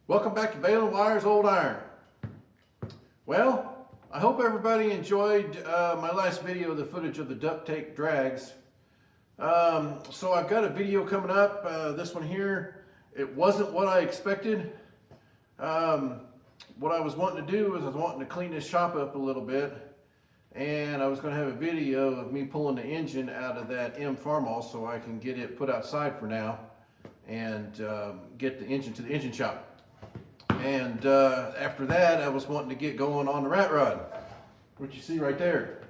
Welcome back to Bale & Wire's Old Iron. Well, I hope everybody enjoyed my last video, the footage of the duct tape drags. So I've got a video coming up, this one here. It wasn't what I expected. What I was wanting to do is I was wanting to clean this shop up a little bit, and I was going to have a video of me pulling the engine out of that M Farmall so I can get it put outside for now and get the engine to the engine shop. And after that, I was wanting to get going on the rat rod, which you see right there.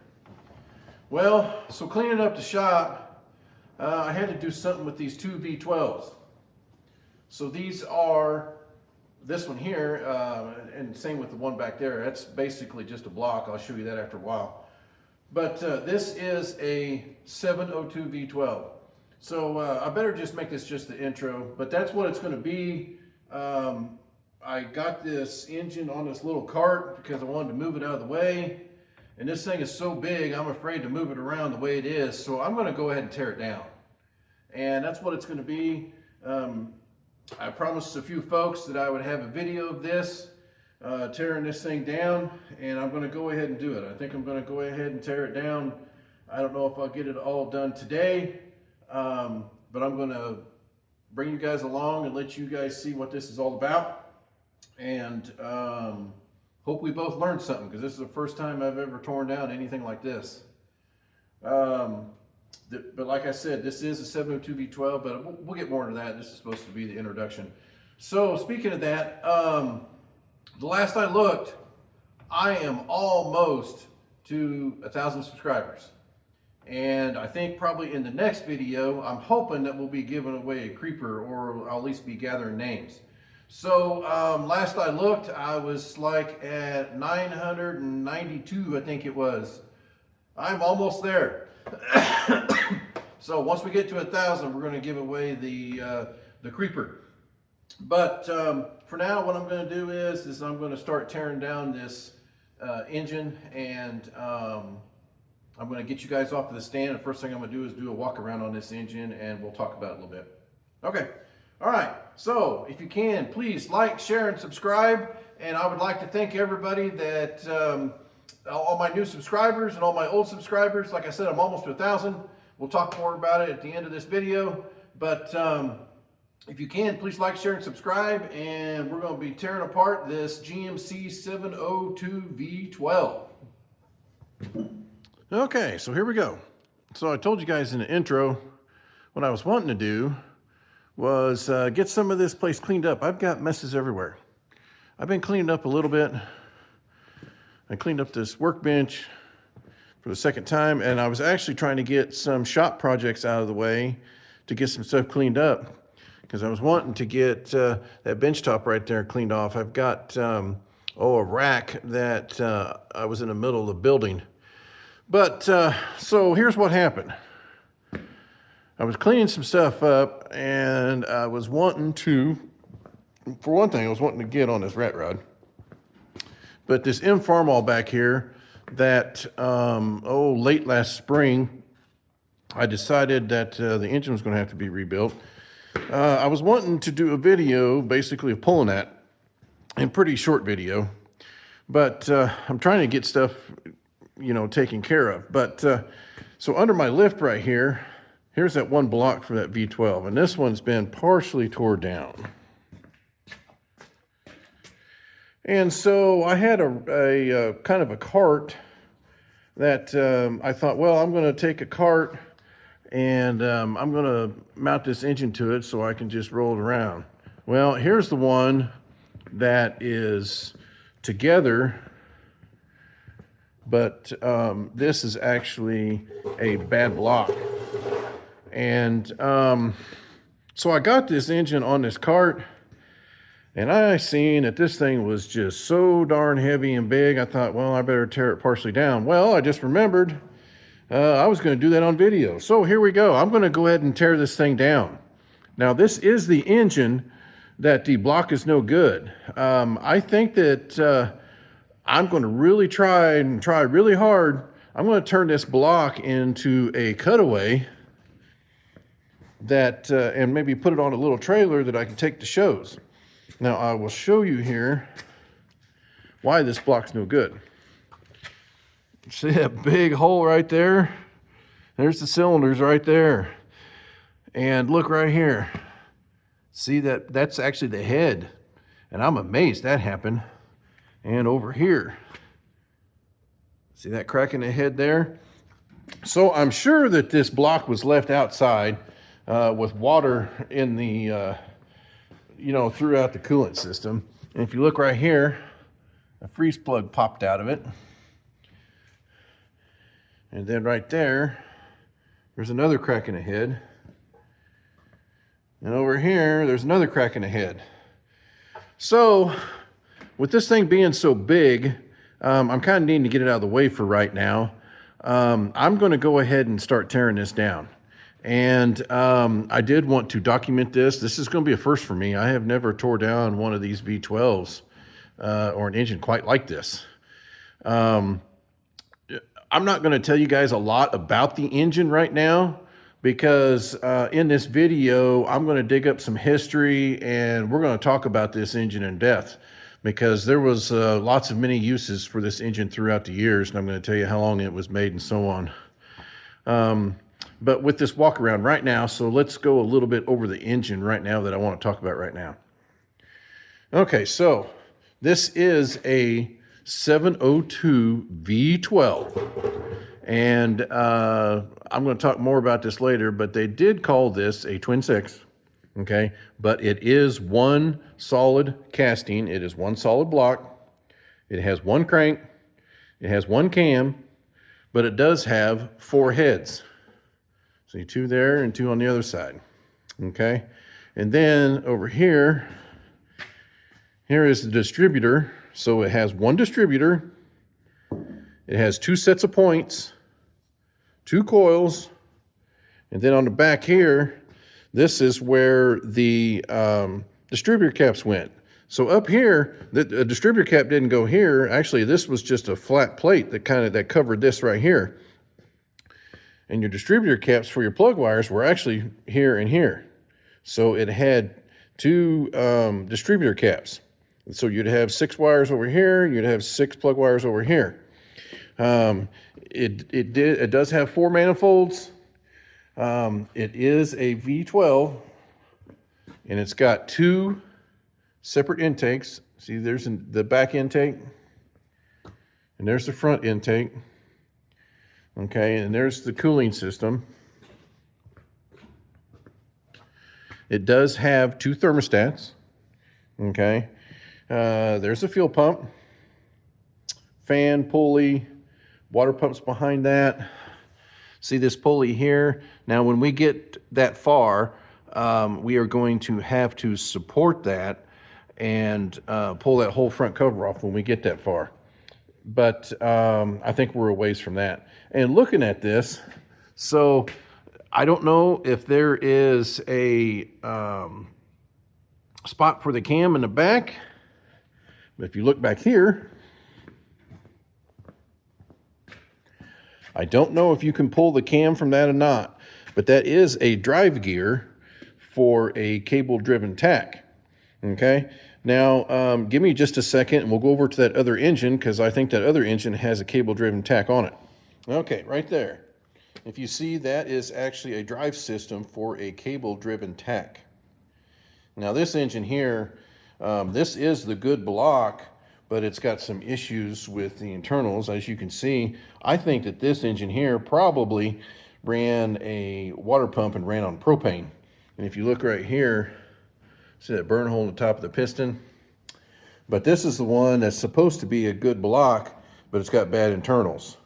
Well, so cleaning up the shop, I had to do something with these two V12s. So these are, this one here, and same with the one back there. That's basically just a block. I'll show you that after a while. But this is a 702 V12. So I better just make this just the intro, but that's what it's going to be. I got this engine on this little cart because I wanted to move it out of the way. And this thing is so big, I'm afraid to move it around the way it is. So I'm going to go ahead and tear it down. And that's what it's going to be. I promised a few folks that I would have a video of this, tearing this thing down. And I'm going to go ahead and do it. I think I'm going to go ahead and tear it down. I don't know if I'll get it all done today. But I'm going to bring you guys along and let you guys see what this is all about. And hope we both learned something, because this is the first time I've ever torn down anything like this. But like I said, this is a 702 V12, but we'll get more into that. This is supposed to be the introduction. So speaking of that, the last I looked, I am almost to 1,000 subscribers. And I think probably in the next video, I'm hoping that we'll be giving away a creeper, or I'll at least be gathering names. So last I looked, I was like at 992, I think it was. I'm almost there. So once we get to 1,000, we're going to give away the creeper. But for now, what I'm going to do is I'm going to start tearing down this engine, and I'm going to get you guys off of the stand. The first thing I'm going to do is do a walk around on this engine, and we'll talk about it a little bit. Okay. All right, so if you can, please like, share, and subscribe. And I would like to thank everybody that, all my new subscribers and all my old subscribers. Like I said, I'm almost to 1,000. We'll talk more about it at the end of this video. But if you can, please like, share, and subscribe. And we're going to be tearing apart this GMC 702 V12. Okay, so here we go. So I told you guys in the intro what I was wanting to do was get some of this place cleaned up. I've got messes everywhere. I've been cleaning up a little bit. I cleaned up this workbench for the second time, and I was actually trying to get some shop projects out of the way to get some stuff cleaned up, because I was wanting to get that bench top right there cleaned off. I've got a rack that I was in the middle of the building. But so here's what happened. I was cleaning some stuff up, and I was wanting to, for one thing, I was wanting to get on this rat rod. But this M Farmall back here that, late last spring, I decided that the engine was going to have to be rebuilt. I was wanting to do a video basically of pulling that, and pretty short video. But I'm trying to get stuff, taken care of. But so under my lift right here, here's that one block for that V12, and this one's been partially tore down. And so I had a kind of a cart that I thought, well, I'm going to take a cart and I'm going to mount this engine to it so I can just roll it around. Well, here's the one that is together, but this is actually a bad block. And so I got this engine on this cart, and I seen that this thing was just so darn heavy and big. I thought, well, I better tear it partially down. Well, I just remembered I was going to do that on video. So here we go. I'm going to go ahead and tear this thing down. Now, this is the engine that the block is no good. I think that I'm going to really try really hard. I'm going to turn this block into a cutaway that and maybe put it on a little trailer that I can take to shows. Now I will show you here why this block's no good. See that big hole right there? There's the cylinders right there. And look right here. See that? That's actually the head. And I'm amazed that happened. And over here, see that crack in the head there? So I'm sure that this block was left outside with water in the, throughout the coolant system. And if you look right here, a freeze plug popped out of it. And then right there, there's another crack in the head. And over here, there's another crack in the head. So, with this thing being so big, I'm kind of needing to get it out of the way for right now. I'm going to go ahead and start tearing this down. And I did want to document this. This is going to be a first for me. I have never tore down one of these V12s or an engine quite like this. I'm not going to tell you guys a lot about the engine right now, because in this video, I'm going to dig up some history and we're going to talk about this engine in depth, because there was lots of many uses for this engine throughout the years, and I'm going to tell you how long it was made and so on. But with this walk around right now, so let's go a little bit over the engine right now that I want to talk about right now. Okay, so this is a 702 V12. And I'm going to talk more about this later, but they did call this a twin six, okay? But it is one solid casting. It is one solid block. It has one crank. It has one cam, but it does have four heads. See, two there and two on the other side, okay? And then over here, here is the distributor. So it has one distributor. It has two sets of points, two coils, and then on the back here, this is where the distributor caps went. So up here, the distributor cap didn't go here. Actually, this was just a flat plate that covered this right here. And your distributor caps for your plug wires were actually here and here. So it had two distributor caps. So you'd have 6 wires over here, you'd have 6 plug wires over here. It does have 4 manifolds. It is a V12, and it's got 2 separate intakes. See, there's the back intake, and there's the front intake. Okay, and there's the cooling system. It does have 2 thermostats. Okay, there's a fuel pump, fan, pulley, water pumps behind that. See this pulley here? Now, when we get that far, we are going to have to support that and pull that whole front cover off when we get that far. But I think we're a ways from that. And looking at this, so I don't know if there is a spot for the cam in the back. But if you look back here, I don't know if you can pull the cam from that or not, but that is a drive gear for a cable-driven tack. Okay, now give me just a second and we'll go over to that other engine, because I think that other engine has a cable-driven tack on it. Okay, right there. If you see, that is actually a drive system for a cable-driven tack. Now this engine here, this is the good block, but it's got some issues with the internals. As you can see, I think that this engine here probably ran a water pump and ran on propane. And if you look right here, see that burn hole in the top of the piston? But this is the one that's supposed to be a good block, but it's got bad internals.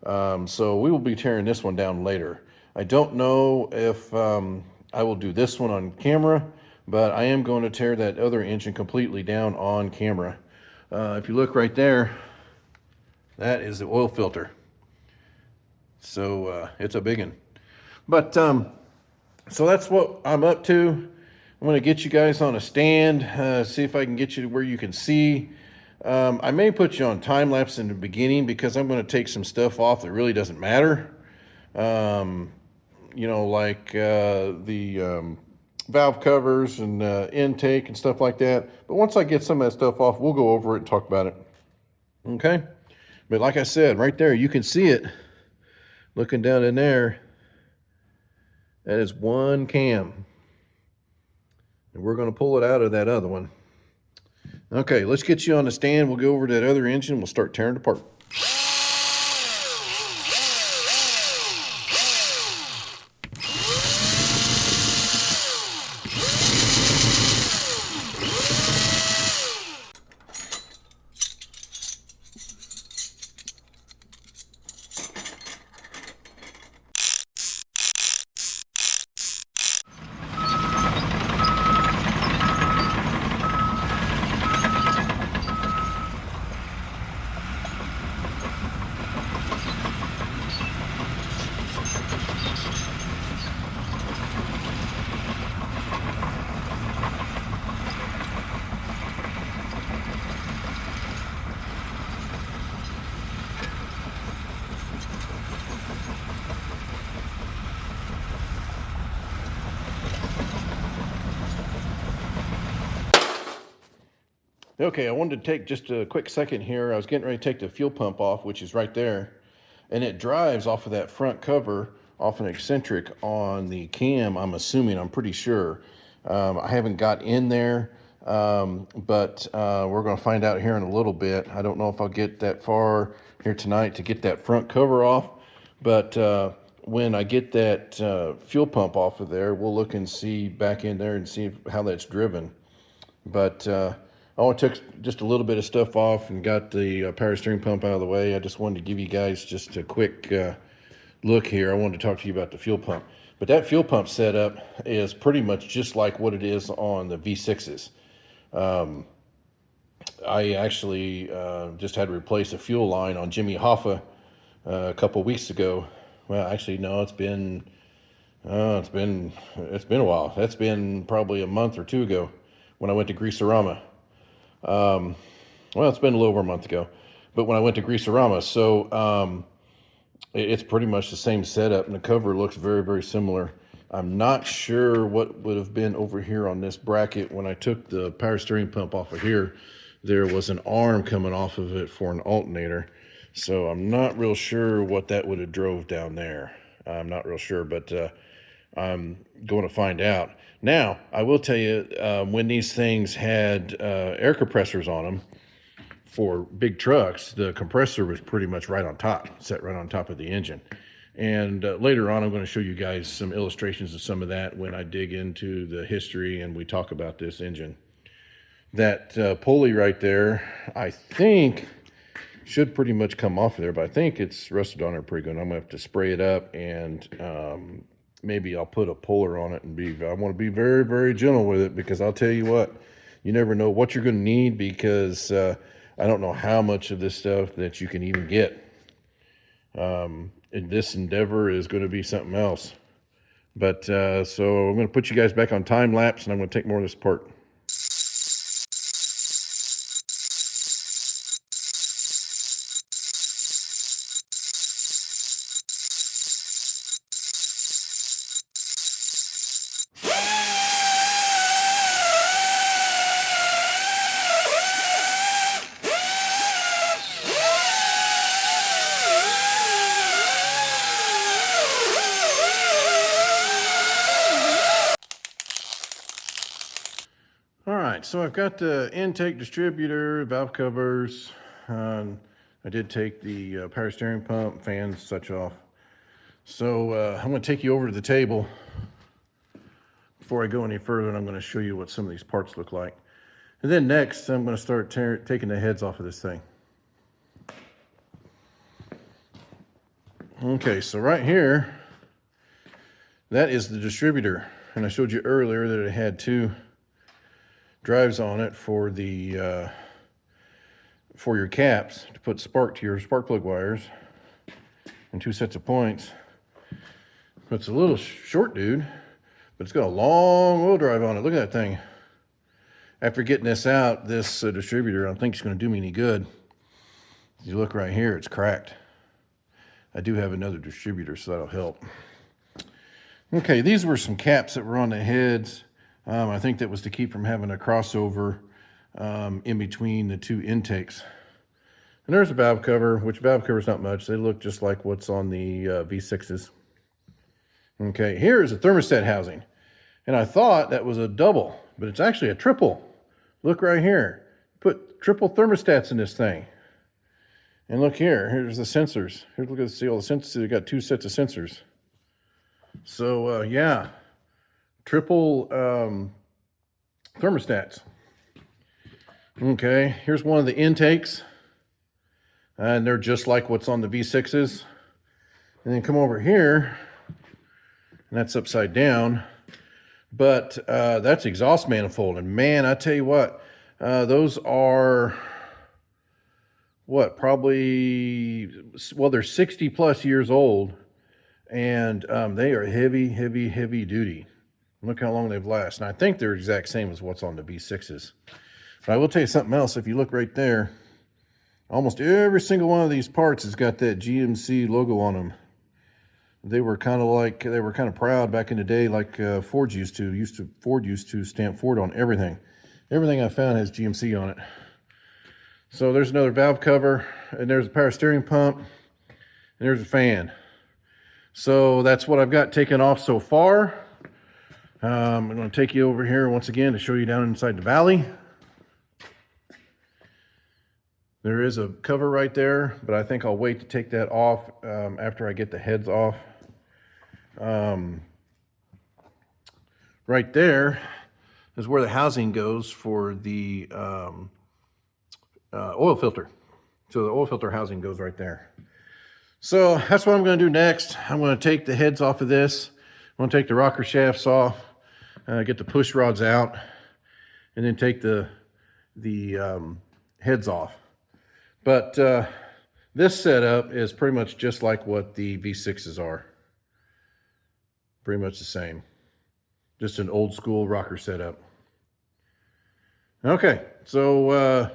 So we will be tearing this one down later. I don't know if I will do this one on camera, but I am going to tear that other engine completely down on camera. If you look right there, that is the oil filter. So it's a big one. But so that's what I'm up to. I'm going to get you guys on a stand, see if I can get you to where you can see. I may put you on time lapse in the beginning, because I'm going to take some stuff off that really doesn't matter. You know, like the valve covers and intake and stuff like that. But once I get some of that stuff off, we'll go over it and talk about it. Okay? But like I said, right there, you can see it. Looking down in there, that is one cam. And we're going to pull it out of that other one. Okay, let's get you on the stand. We'll go over to that other engine. We'll start tearing it apart. Okay, I wanted to take just a quick second here. I was getting ready to take the fuel pump off, which is right there. And it drives off of that front cover, off an eccentric on the cam, I'm assuming, I'm pretty sure. I haven't got in there, but we're going to find out here in a little bit. I don't know if I'll get that far here tonight to get that front cover off, but when I get that fuel pump off of there, we'll look and see back in there and see how that's driven. But I only took just a little bit of stuff off and got the power steering pump out of the way. I just wanted to give you guys just a quick look here. I wanted to talk to you about the fuel pump. But that fuel pump setup is pretty much just like what it is on the V6s. I actually just had to replace a fuel line on Jimmy Hoffa a couple weeks ago. Well, actually, no, it's been a while. That's been probably a month or two ago when I went to Greaserama. Well, it's been a little over a month ago, but when I went to Greaserama, so it's pretty much the same setup, and the cover looks very, very similar. I'm not sure what would have been over here on this bracket. When I took the power steering pump off of here, there was an arm coming off of it for an alternator, so I'm not real sure what that would have drove down there. I'm not real sure, but I'm going to find out. Now, I will tell you, when these things had air compressors on them for big trucks, the compressor was pretty much right on top, set right on top of the engine. And later on, I'm going to show you guys some illustrations of some of that when I dig into the history and we talk about this engine. That pulley right there, I think, should pretty much come off of there, but I think it's rusted on there pretty good. I'm going to have to spray it up, and maybe I'll put a puller on it, and I want to be very, very gentle with it, because I'll tell you what, you never know what you're going to need, because I don't know how much of this stuff that you can even get. And this endeavor is going to be something else. But so I'm going to put you guys back on time lapse, and I'm going to take more of this apart. So I've got the intake distributor, valve covers. I did take the power steering pump, fans, such off. So I'm going to take you over to the table before I go any further, and I'm going to show you what some of these parts look like. And then next, I'm going to start taking the heads off of this thing. Okay, so right here, that is the distributor. And I showed you earlier that it had two drives on it for the for your caps to put spark to your spark plug wires, and two sets of points. It's a little short, dude, but it's got a long oil drive on it. Look at that thing. After getting this out, this distributor, I don't think it's going to do me any good. If you look right here, it's cracked. I do have another distributor, so that'll help. Okay, these were some caps that were on the heads. I think that was to keep from having a crossover in between the two intakes. And there's a valve cover, which valve cover is not much. They look just like what's on the V6s. Okay, here is a thermostat housing. And I thought that was a double, but it's actually a triple. Look right here. Put triple thermostats in this thing. And look here, here's the sensors. Here's, look at see all the sensors. They got two sets of sensors. So yeah, triple thermostats. Okay, here's one of the intakes. And they're just like what's on the V6s. And then come over here, and that's upside down. But that's exhaust manifold. And man, I tell you what, those are, what, probably, well, they're 60 plus years old. And they are heavy, heavy, heavy duty. Look how long they've lasted. And I think they're exact same as what's on the V6s. But I will tell you something else. If you look right there, almost every single one of these parts has got that GMC logo on them. They were kind of proud back in the day, like Ford used to. Ford used to stamp Ford on everything. Everything I found has GMC on it. So there's another valve cover, and there's a power steering pump, and there's a fan. So that's what I've got taken off so far. I'm going to take you over here once again to show you down inside the valley. There is a cover right there, but I think I'll wait to take that off after I get the heads off. Right there is where the housing goes for the oil filter. So the oil filter housing goes right there. So that's what I'm going to do next. I'm going to take the heads off of this. I'm going to take the rocker shafts off, get the push rods out, and then take the heads off. But this setup is pretty much just like what the V6s are. Pretty much the same. Just an old school rocker setup. Okay, so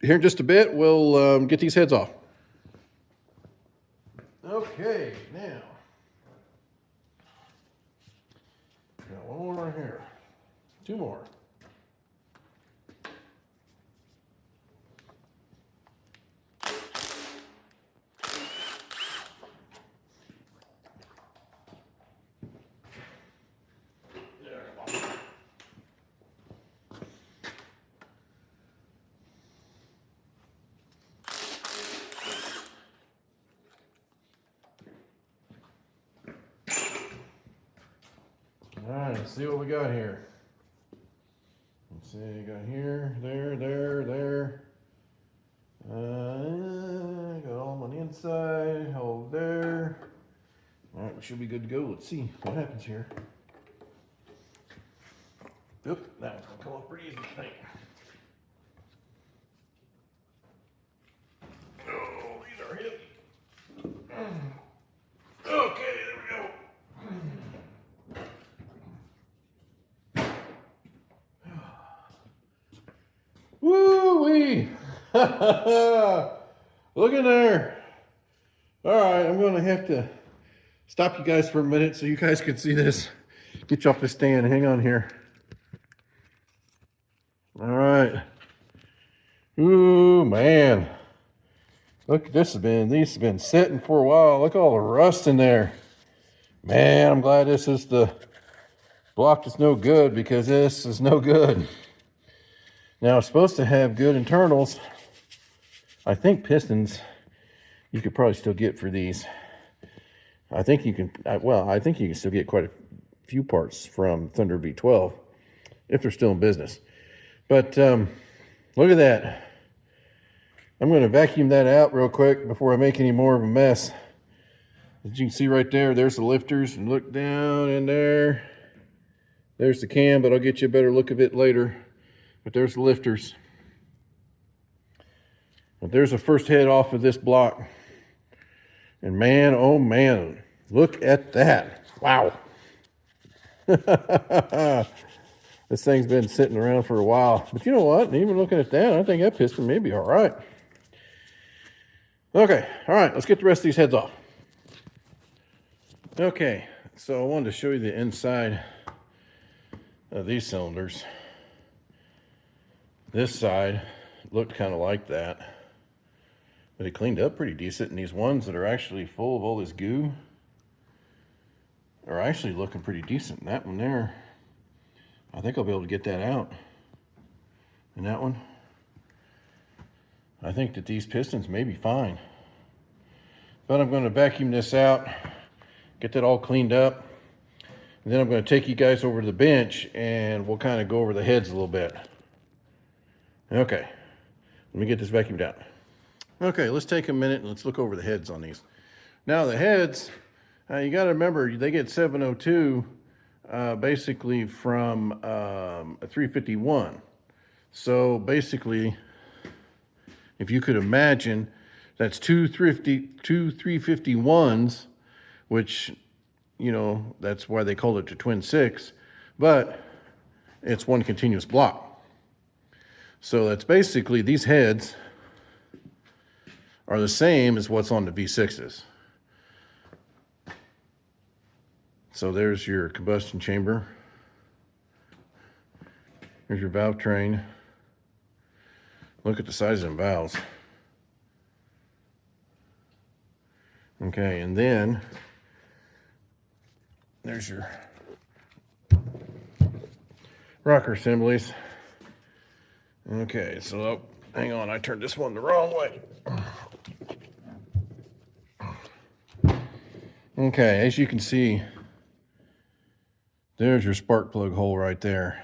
here in just a bit, we'll get these heads off. Okay, now, got one more right here. Two more. All right, let's see what we got here. Let's see, we got here, there. Got all on the inside, all there. All right, we should be good to go. Let's see what happens here. Oop, that one's gonna come off pretty easy, I think. Oh, these are heavy. Okay, there we go. Woo-wee! Look in there. All right, I'm gonna have to stop you guys for a minute so you guys can see this. Get you off the stand. Hang on here. All right. Ooh, man. Look, these have been sitting for a while. Look at all the rust in there. Man, I'm glad this is the block that's no good, because this is no good. Now, it's supposed to have good internals. I think pistons you could probably still get for these. I think you can, I think you can still get quite a few parts from Thunder V12 if they're still in business. But look at that. I'm going to vacuum that out real quick before I make any more of a mess. As you can see right there, there's the lifters, and look down in there. There's the cam, but I'll get you a better look of it later. But there's the lifters. But there's the first head off of this block. And man, oh man, look at that. Wow. This thing's been sitting around for a while. But you know what? Even looking at that, I think that piston may be all right. Okay, all right, let's get the rest of these heads off. Okay, so I wanted to show you the inside of these cylinders. This side looked kind of like that, but it cleaned up pretty decent. And these ones that are actually full of all this goo are actually looking pretty decent. And that one there, I think I'll be able to get that out. And that one, I think that these pistons may be fine. But I'm going to vacuum this out, get that all cleaned up, and then I'm going to take you guys over to the bench and we'll kind of go over the heads a little bit. Okay, let me get this vacuumed out. Okay, let's take a minute and let's look over the heads on these. Now the heads, you got to remember, they get 702 basically from a 351. So basically, if you could imagine, that's two 351s, which, you know, that's why they call it the twin six, but it's one continuous block. So that's basically, these heads are the same as what's on the V6s. So there's your combustion chamber. Here's your valve train. Look at the size of them valves. Okay, and then there's your rocker assemblies. Okay, so oh, hang on, I turned this one the wrong way. Okay, as you can see, there's your spark plug hole right there.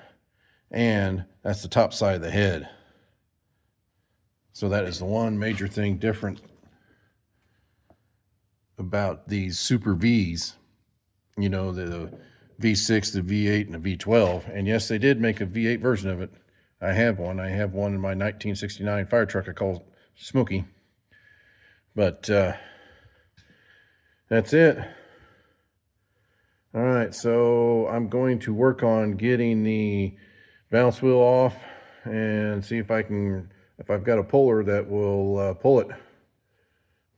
And that's the top side of the head. So that is the one major thing different about these Super Vs. You know, the V6, the V8, and the V12. And yes, they did make a V8 version of it. I have one. I have one in my 1969 fire truck I call Smokey. But that's it. All right, so I'm going to work on getting the balance wheel off and see if I've got a puller that will pull it.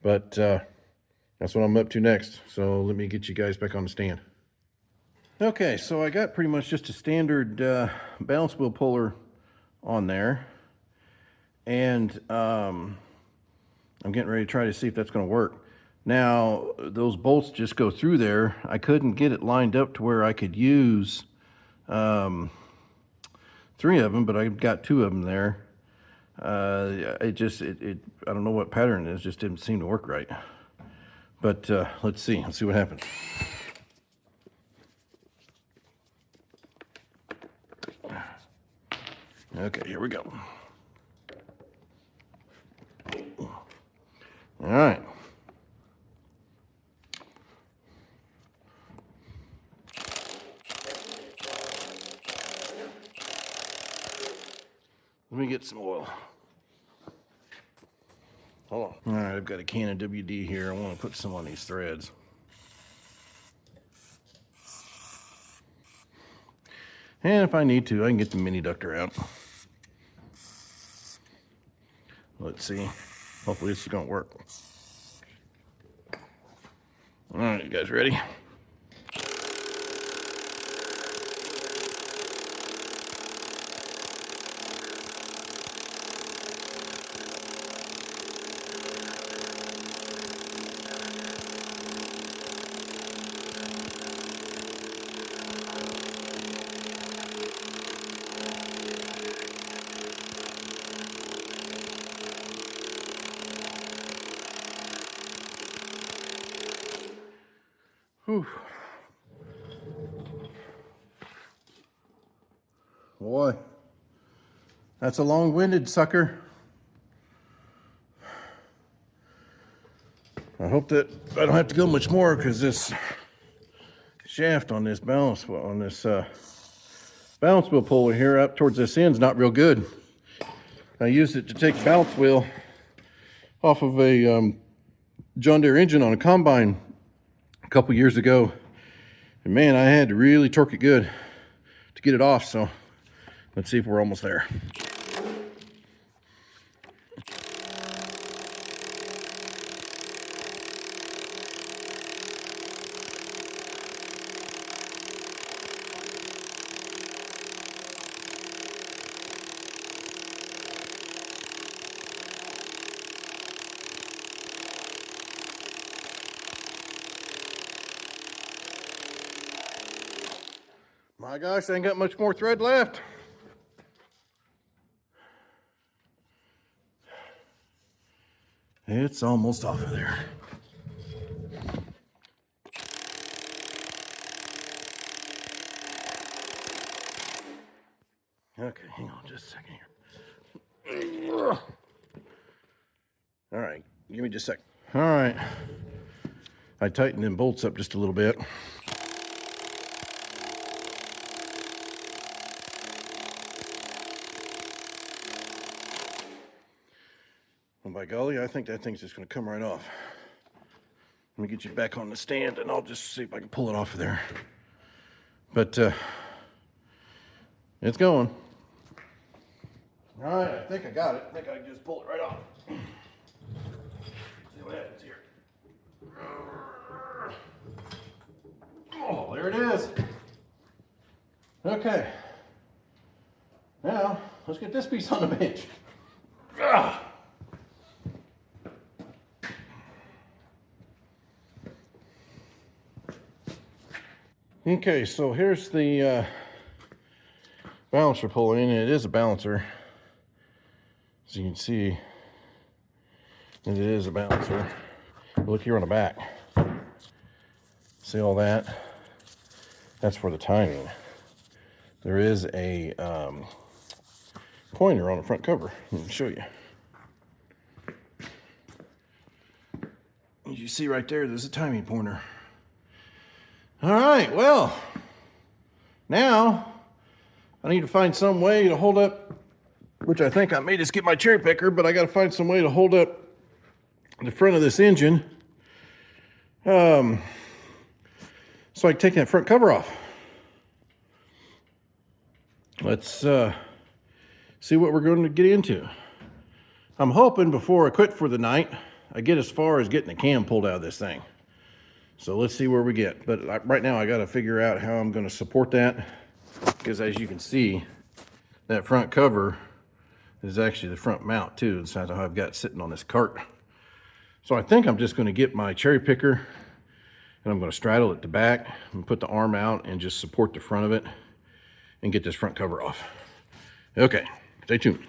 But that's what I'm up to next. So let me get you guys back on the stand. Okay, so I got pretty much just a standard balance wheel puller on there. And I'm getting ready to try to see if that's going to work. Now, those bolts just go through there. I couldn't get it lined up to where I could use 3 of them, but I've got 2 of them there. I don't know what pattern it is, just didn't seem to work right. But let's see what happens. Okay, here we go. All right. Let me get some oil. Hold on. All right, I've got a can of WD here. I want to put some on these threads. And if I need to, I can get the mini ductor out. Let's see. Hopefully this is going to work. All right, you guys ready? Whew. Boy, that's a long-winded sucker. I hope that I don't have to go much more because this shaft on this balance wheel puller here up towards this end's not real good. I used it to take the balance wheel off of a John Deere engine on a combine a couple years ago, and man, I had to really torque it good to get it off. So let's see if we're almost there. My gosh, I ain't got much more thread left. It's almost off of there. Okay, hang on just a second here. All right, give me just a second. All right, I tightened them bolts up just a little bit. And by golly, I think that thing's just gonna come right off. Let me get you back on the stand and I'll just see if I can pull it off of there. But it's going. All right, I think I got it. I think I can just pull it right off. See what happens here. Oh, there it is. Okay. Now, let's get this piece on the bench. Okay, so here's the balancer pulling. It is a balancer. As you can see, it is a balancer. Look here on the back. See all that? That's for the timing. There is a pointer on the front cover. Let me show you. As you see right there, there's a timing pointer. All right, well, now I need to find some way to hold up, which I think I may just get my cherry picker, but I got to find some way to hold up the front of this engine so I can take that front cover off. Let's see what we're going to get into. I'm hoping before I quit for the night, I get as far as getting the cam pulled out of this thing. So let's see where we get. But right now I got to figure out how I'm going to support that, because as you can see, that front cover is actually the front mount too. It's how I've got it sitting on this cart. So I think I'm just going to get my cherry picker and I'm going to straddle it to back and put the arm out and just support the front of it and get this front cover off. Okay, stay tuned.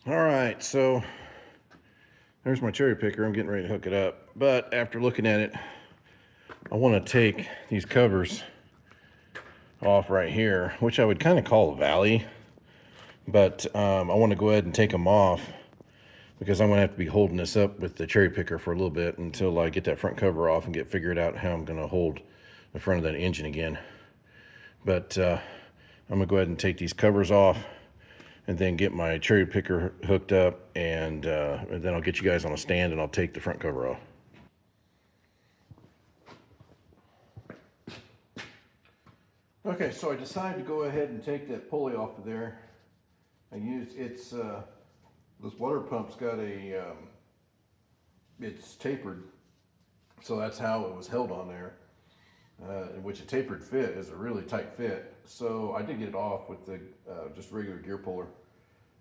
All right, so there's my cherry picker. I'm getting ready to hook it up. But after looking at it, I want to take these covers off right here, which I would kind of call a valley, but I want to go ahead and take them off because I'm going to have to be holding this up with the cherry picker for a little bit until I get that front cover off and get figured out how I'm going to hold the front of that engine again. But I'm going to go ahead and take these covers off and then get my cherry picker hooked up, and then I'll get you guys on a stand and I'll take the front cover off. Okay, so I decided to go ahead and take that pulley off of there. I used, this water pump's got a, it's tapered, so that's how it was held on there, which a tapered fit is a really tight fit. So I did get it off with the just regular gear puller,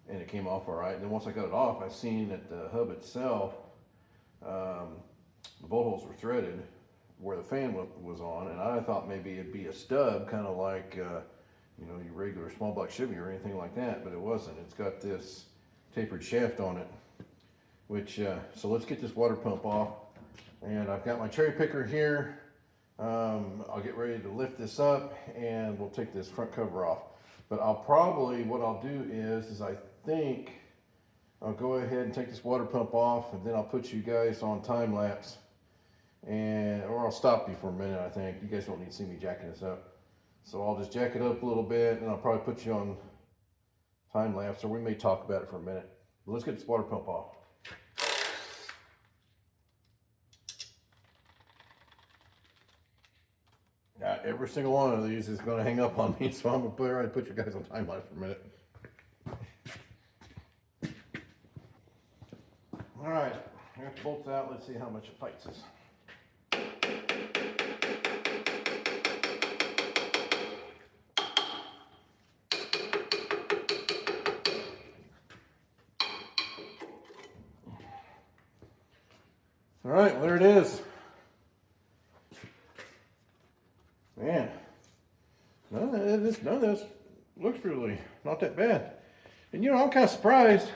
and it came off all right. And then once I got it off, I seen that the hub itself, the bolt holes were threaded where the fan was on, and I thought maybe it'd be a stub, kind of like you know, your regular small block Chevy or anything like that, but it wasn't. It's got this tapered shaft on it, which so let's get this water pump off, and I've got my cherry picker here. I'll get ready to lift this up and we'll take this front cover off. But I'll probably, what I'll do is I think I'll go ahead and take this water pump off, and then I'll put you guys on time lapse, or I'll stop you for a minute. I think you guys don't need to see me jacking this up, so I'll just jack it up a little bit and I'll probably put you on time lapse, or we may talk about it for a minute. But let's get this water pump off. Every single one of these is going to hang up on me, so I'm going to put you guys on time lapse for a minute. All right, I got the bolts out. Let's see how much it fights us. All right, well, there it is. Man, no, none of this looks really not that bad. And I'm kind of surprised.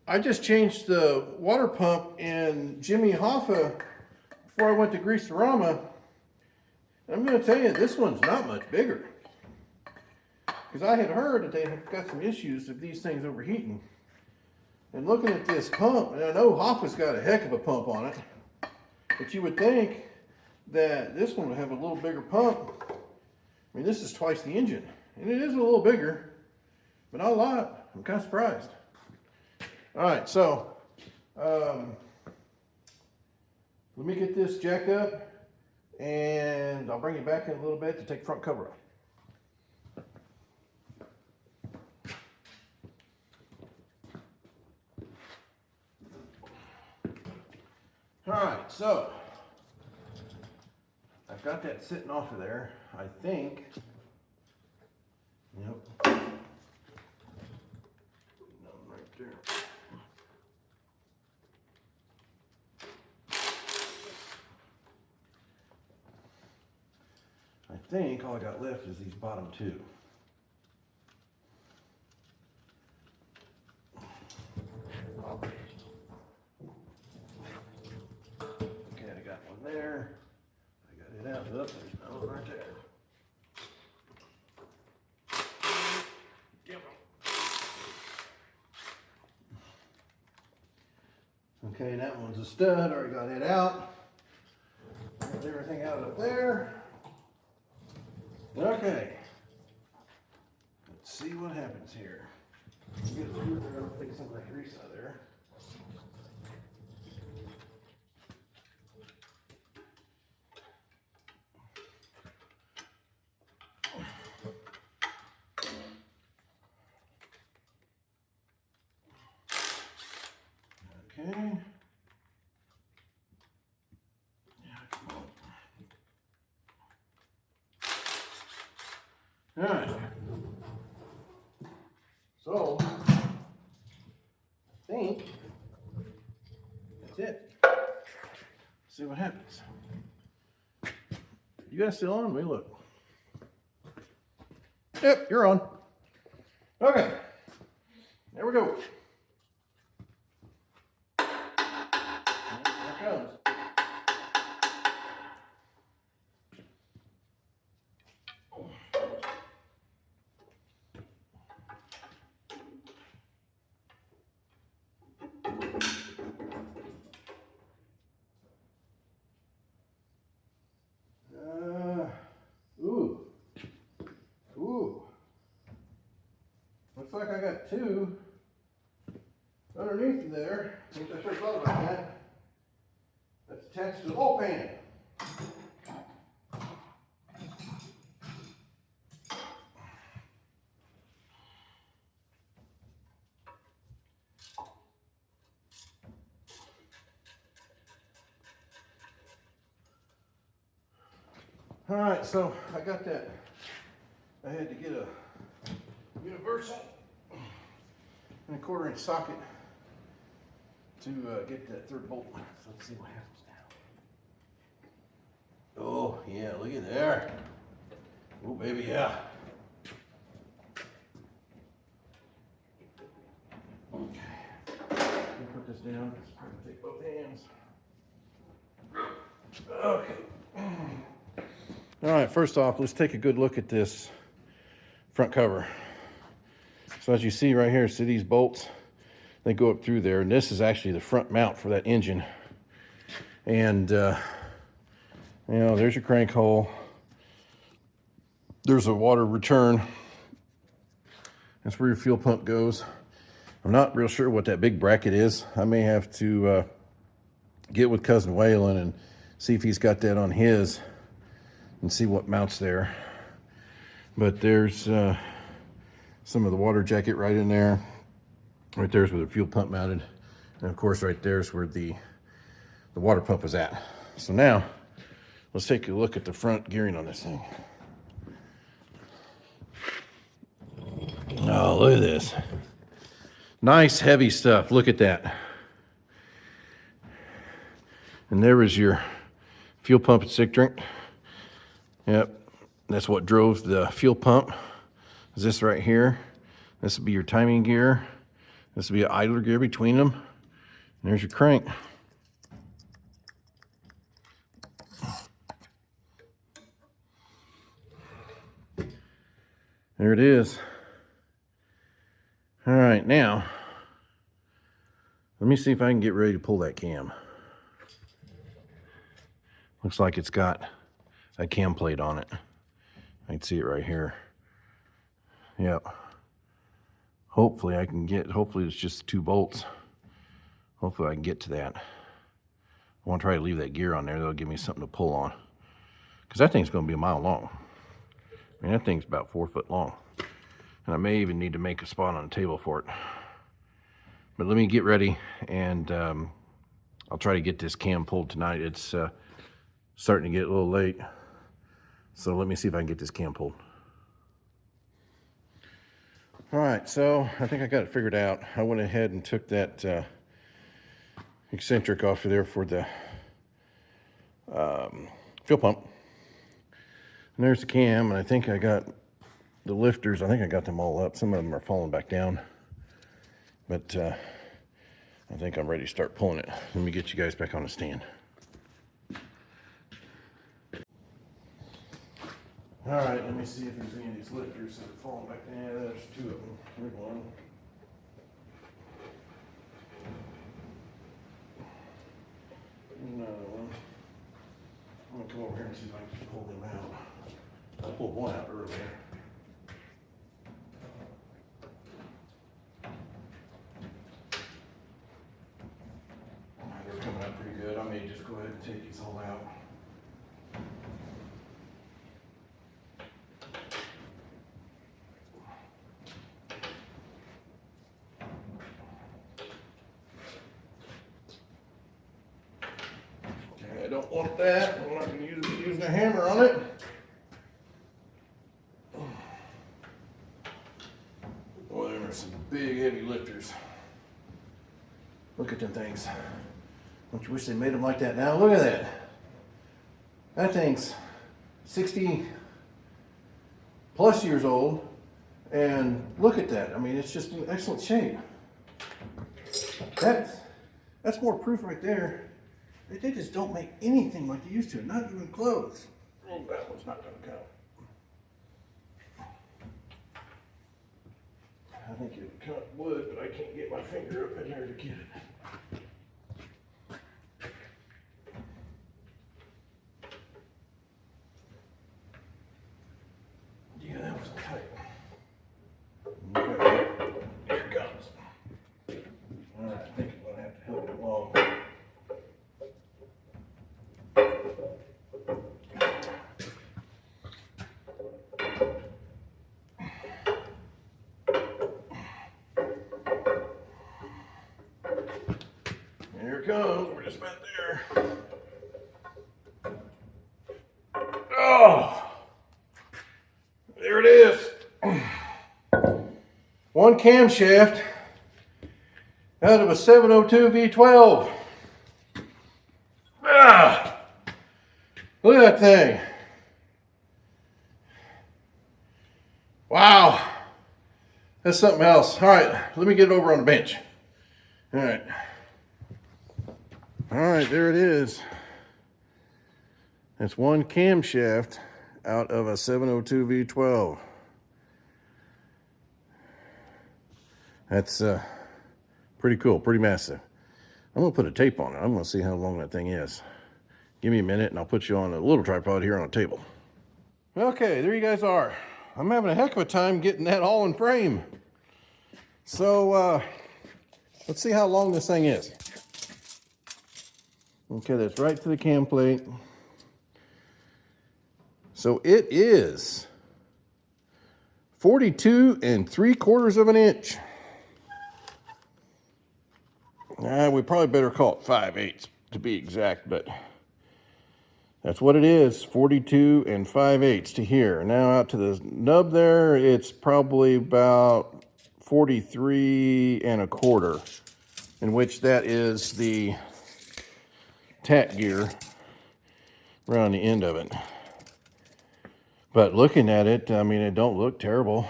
I just changed the water pump in Jimmy Hoffa before I went to Greaserama. And I'm going to tell you, this one's not much bigger. Because I had heard that they have got some issues of these things overheating. And looking at this pump, and I know Hoffa's got a heck of a pump on it, but you would think that this one would have a little bigger pump. I mean, this is twice the engine. And it is a little bigger, but not a lot. I'm kind of surprised. All right, so let me get this jacked up, and I'll bring it back in a little bit to take the front cover off. All right, so I've got that sitting off of there. I think, yep, right there. I think all I got left is these bottom two. Okay, I got one there. I got it out. There's another one right there. Okay, that one's a stud. Already got it out. Got everything out up there. Okay. Let's see what happens here. Get a screwdriver, take some of that grease out of there. Okay. All right. So, I think that's it. See what happens. You guys still on? Let me look. Yep, you're on. Okay. There we go. There it comes. Looks like I got two underneath there. I think I should have thought about that. That's attached to the whole pan. All right, so I got that. I had to get a universal and a 1/4 inch socket to get that third bolt. So let's see what happens now. Oh yeah, look at there. Oh baby, yeah. Okay, let me put this down. I'm gonna take both hands. Okay. All right, first off, let's take a good look at this front cover. So as you see right here, see these bolts? They go up through there, and this is actually the front mount for that engine. And, there's your crank hole. There's a water return. That's where your fuel pump goes. I'm not real sure what that big bracket is. I may have to get with Cousin Waylon and see if he's got that on his and see what mounts there. But there's some of the water jacket right in there. Right there's where the fuel pump mounted. And of course right there's where the water pump is at. So now, let's take a look at the front gearing on this thing. Oh, look at this. Nice heavy stuff, look at that. And there was your fuel pump and stick drink. Yep, That's what drove the fuel pump. Is this right here. This would be your timing gear. This would be an idler gear between them. And there's your crank. There it is. All right, now, let me see if I can get ready to pull that cam. Looks like it's got a cam plate on it. I can see it right here. Yep. Hopefully I can get, hopefully it's just 2 bolts. Hopefully I can get to that. I want to try to leave that gear on there. That'll give me something to pull on. Because that thing's going to be a mile long. I mean, that thing's about 4 foot long. And I may even need to make a spot on the table for it. But let me get ready, and I'll try to get this cam pulled tonight. It's starting to get a little late. So let me see if I can get this cam pulled. All right, so I think I got it figured out. I went ahead and took that eccentric off of there for the fuel pump. And there's the cam, and I think I got the lifters. I think I got them all up. Some of them are falling back down. But I think I'm ready to start pulling it. Let me get you guys back on the stand. All right, let me see if there's any of these lifters that are falling back down. Yeah, there's 2 of them. Here's one. Another one. I'm gonna come over here and see if I can pull them out. I pulled one out earlier. They're coming out pretty good. I may just go ahead and take these all out. Okay, I don't want that. I'm not going to use the hammer on it. Boy, there are some big heavy lifters. Look at them things. Don't you wish they made them like that now? Look at that. That thing's 60 plus years old. And look at that. I mean, it's just in excellent shape. That's more proof right there. They just don't make anything like they used to. Not even clothes. Oh, that one's not going to count. I think it would cut wood, but I can't get my finger up in there to get it. Yeah, that was tight. Okay, here it comes. All right, I think I'm going to have to help it along. Here it comes. We're just about there. Oh, there it is. One camshaft out of a 702 V12. Ah, look at that thing. Wow. That's something else. All right, let me get it over on the bench. All right. All right, there it is. That's one camshaft out of a 702 V12. That's pretty cool, pretty massive. I'm gonna put a tape on it. I'm gonna see how long that thing is. Give me a minute and I'll put you on a little tripod here on a table. Okay, there you guys are. I'm having a heck of a time getting that all in frame. So let's see how long this thing is. Okay, that's right to the cam plate. So it is 42 3/4 of an inch. We probably better call it 5/8 to be exact, but that's what it is, 42 5/8 to here. Now out to the nub there, it's probably about 43 1/4, in which that is the tack gear right on the end of it. But looking at it, I mean, it don't look terrible.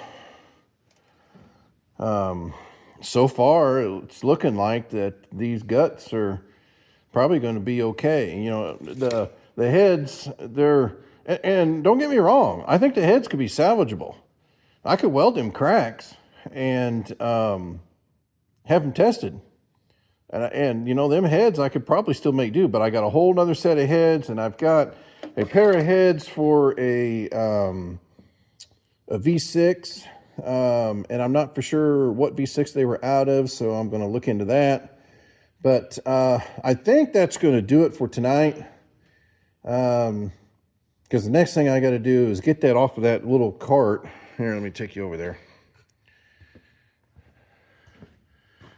So far, it's looking like that these guts are probably going to be okay. You know, the heads, and don't get me wrong, I think the heads could be salvageable. I could weld them cracks and have them tested. And you know, them heads I could probably still make do, but I got a whole nother set of heads, and I've got a pair of heads for a V6, and I'm not for sure what V6 they were out of, so I'm going to look into that. But I think that's going to do it for tonight, because the next thing I got to do is get that off of that little cart. Here, let me take you over there.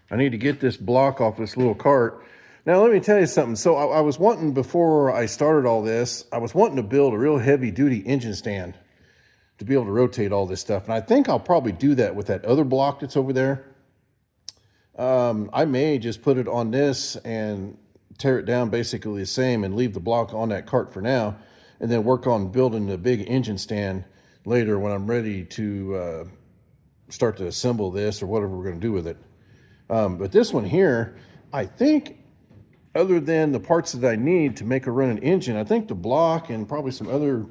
I need to get this block off this little cart. Now, let me tell you something. So I was wanting, before I started all this, I was wanting to build a real heavy-duty engine stand to be able to rotate all this stuff. And I think I'll probably do that with that other block that's over there. I may just put it on this and tear it down basically the same and leave the block on that cart for now, and then work on building the big engine stand later when I'm ready to start to assemble this or whatever we're going to do with it. But this one here, I think, other than the parts that I need to make a running engine, I think the block and probably some other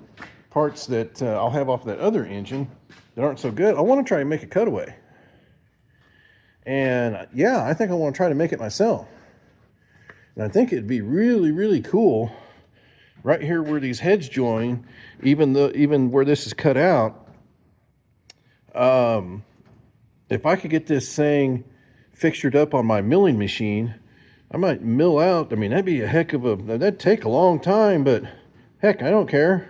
parts that I'll have off that other engine that aren't so good, I want to try and make a cutaway. And yeah, I think I want to try to make it myself. And I think it'd be really, really cool right here where these heads join, even where this is cut out. If I could get this thing fixtured up on my milling machine, I might mill out. I mean, that'd be a heck of a, that'd take a long time, but heck, I don't care.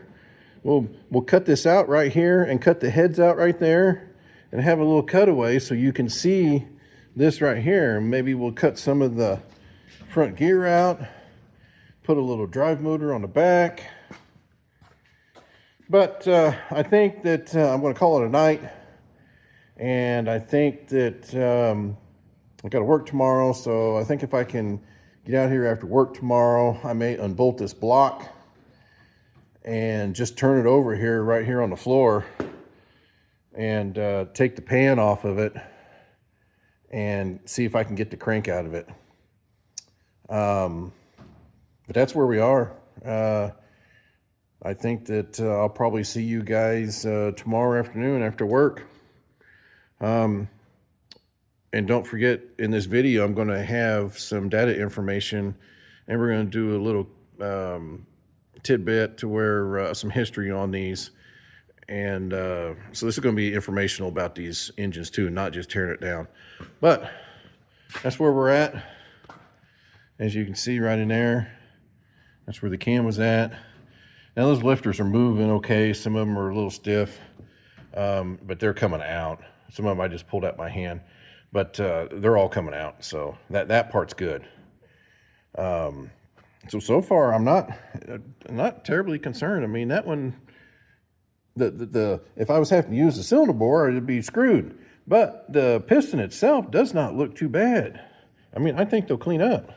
We'll cut this out right here and cut the heads out right there and have a little cutaway so you can see this right here. Maybe we'll cut some of the front gear out, put a little drive motor on the back. But I think that I'm going to call it a night. And I think that I got to work tomorrow. So I think if I can get out here after work tomorrow, I may unbolt this block and just turn it over here, right here on the floor, and take the pan off of it and see if I can get the crank out of it. But that's where we are. I think that I'll probably see you guys tomorrow afternoon after work. And don't forget, in this video, I'm going to have some data information, and we're going to do a little tidbit to where some history on these. And so this is going to be informational about these engines too, not just tearing it down. But that's where we're at. As you can see right in there, that's where the cam was at. Now those lifters are moving okay. Some of them are a little stiff, but they're coming out. Some of them I just pulled out my hand, but they're all coming out. So that part's good. So far I'm not terribly concerned. I mean, that one, if I was having to use the cylinder bore, it'd be screwed. But the piston itself does not look too bad. I mean, I think they'll clean up.